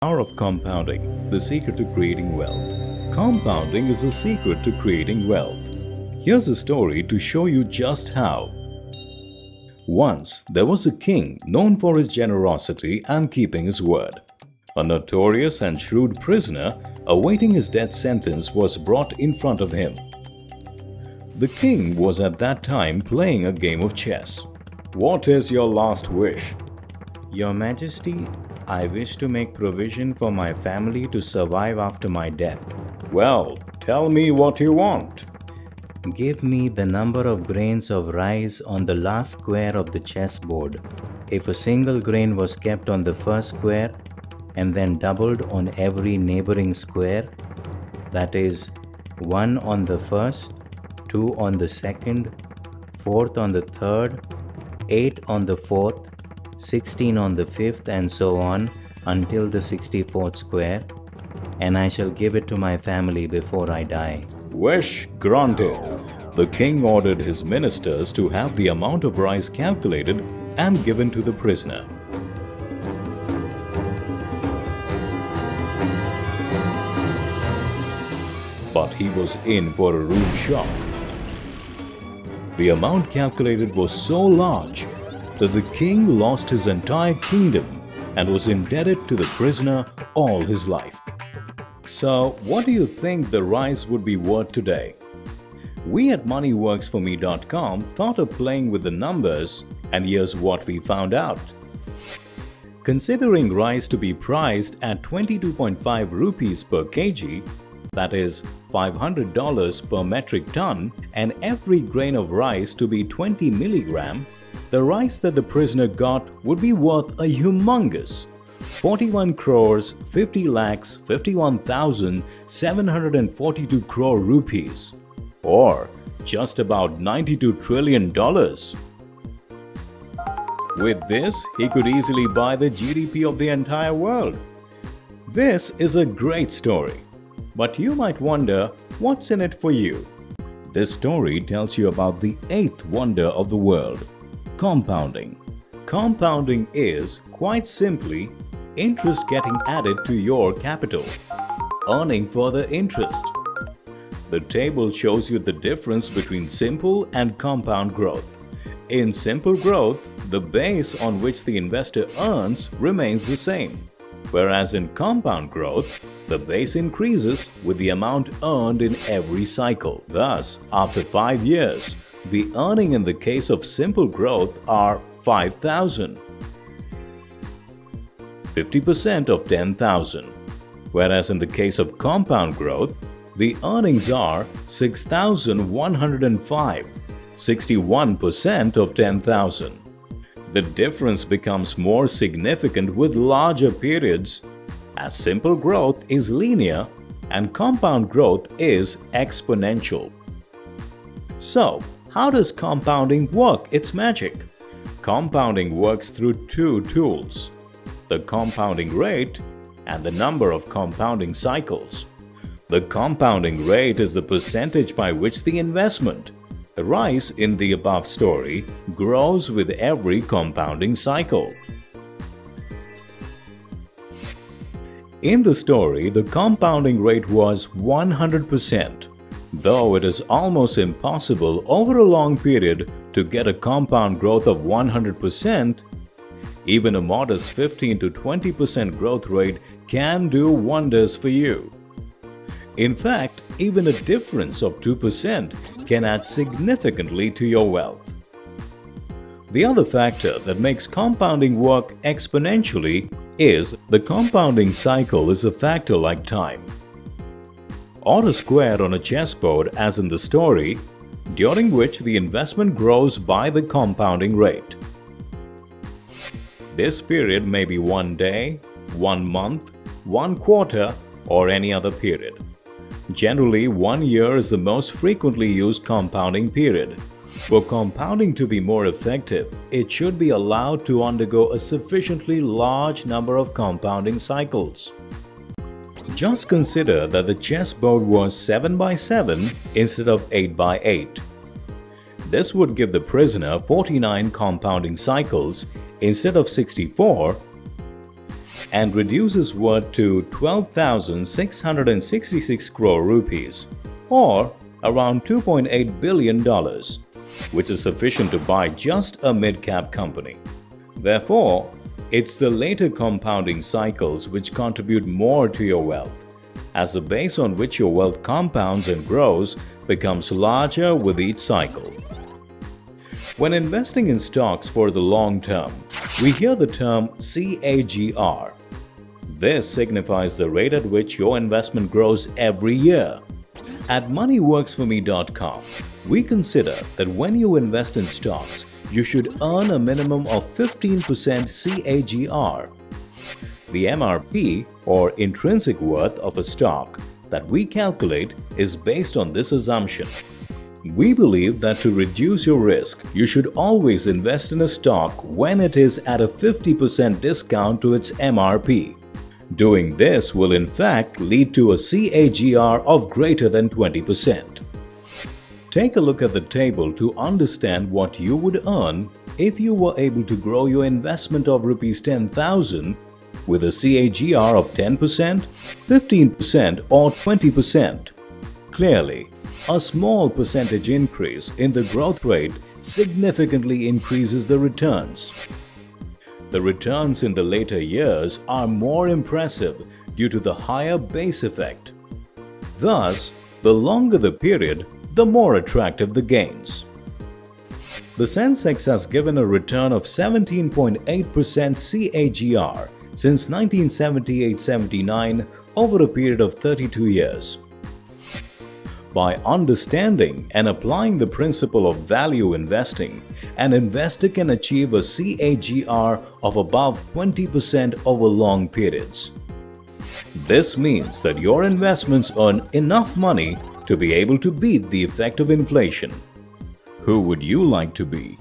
Power of compounding, the secret to creating wealth. Compounding is the secret to creating wealth. Here's a story to show you just how. Once, there was a king known for his generosity and keeping his word. A notorious and shrewd prisoner awaiting his death sentence was brought in front of him. The king was at that time playing a game of chess. "What is your last wish?" "Your Majesty, I wish to make provision for my family to survive after my death." "Well, tell me what you want." "Give me the number of grains of rice on the last square of the chessboard. If a single grain was kept on the first square and then doubled on every neighboring square, that is, 1 on the first, 2 on the second, 4th on the third, 8 on the fourth, 16 on the fifth, and so on until the 64th square, and I shall give it to my family before I die." Wish granted. The king ordered his ministers to have the amount of rice calculated and given to the prisoner. But he was in for a rude shock. The amount calculated was so large that the king lost his entire kingdom and was indebted to the prisoner all his life. So, what do you think the rice would be worth today? We at moneyworksforme.com thought of playing with the numbers, and here's what we found out. Considering rice to be priced at 22.5 rupees per kg, that is $500 per metric ton, and every grain of rice to be 20 milligram, the rice that the prisoner got would be worth a humongous 41 crores 50 lakhs 51,742 crore rupees, or just about $92 trillion. With this, he could easily buy the GDP of the entire world. This is a great story, but you might wonder what's in it for you. This story tells you about the 8th wonder of the world. Compounding. Compounding is, quite simply, interest getting added to your capital, earning further interest. The table shows you the difference between simple and compound growth. In simple growth, the base on which the investor earns remains the same, whereas in compound growth, the base increases with the amount earned in every cycle. Thus, after 5 years, the earning in the case of simple growth are 5,000, 50% of 10,000, whereas in the case of compound growth, the earnings are 6,105, 61% of 10,000. The difference becomes more significant with larger periods, as simple growth is linear and compound growth is exponential. So, how does compounding work its magic? Compounding works through two tools: the compounding rate and the number of compounding cycles. The compounding rate is the percentage by which the investment, the rice in the above story, grows with every compounding cycle. In the story, the compounding rate was 100%. Though it is almost impossible over a long period to get a compound growth of 100%, even a modest 15 to 20% growth rate can do wonders for you. In fact, even a difference of 2% can add significantly to your wealth. The other factor that makes compounding work exponentially is the compounding cycle is a factor like time. Or a square on a chessboard as in the story, during which the investment grows by the compounding rate. This period may be 1 day, 1 month, 1 quarter, or any other period. Generally, 1 year is the most frequently used compounding period. For compounding to be more effective, it should be allowed to undergo a sufficiently large number of compounding cycles. Just consider that the chessboard was 7 by 7 instead of 8 by 8. This would give the prisoner 49 compounding cycles instead of 64, and reduces worth to 12,666 crore rupees, or around $2.8 billion, which is sufficient to buy just a mid-cap company. Therefore, it's the later compounding cycles which contribute more to your wealth, as the base on which your wealth compounds and grows becomes larger with each cycle. When investing in stocks for the long term, we hear the term CAGR. This signifies the rate at which your investment grows every year. At moneyworksforme.com, we consider that when you invest in stocks, you should earn a minimum of 15% CAGR. The MRP, or intrinsic worth of a stock, that we calculate is based on this assumption. We believe that to reduce your risk, you should always invest in a stock when it is at a 50% discount to its MRP. Doing this will in fact lead to a CAGR of greater than 20%. Take a look at the table to understand what you would earn if you were able to grow your investment of Rs 10,000 with a CAGR of 10%, 15% or 20%. Clearly, a small percentage increase in the growth rate significantly increases the returns. The returns in the later years are more impressive due to the higher base effect. Thus, the longer the period, the more attractive the gains. The Sensex has given a return of 17.8% CAGR since 1978-79 over a period of 32 years. By understanding and applying the principle of value investing, an investor can achieve a CAGR of above 20% over long periods. This means that your investments earn enough money to be able to beat the effect of inflation. Who would you like to be?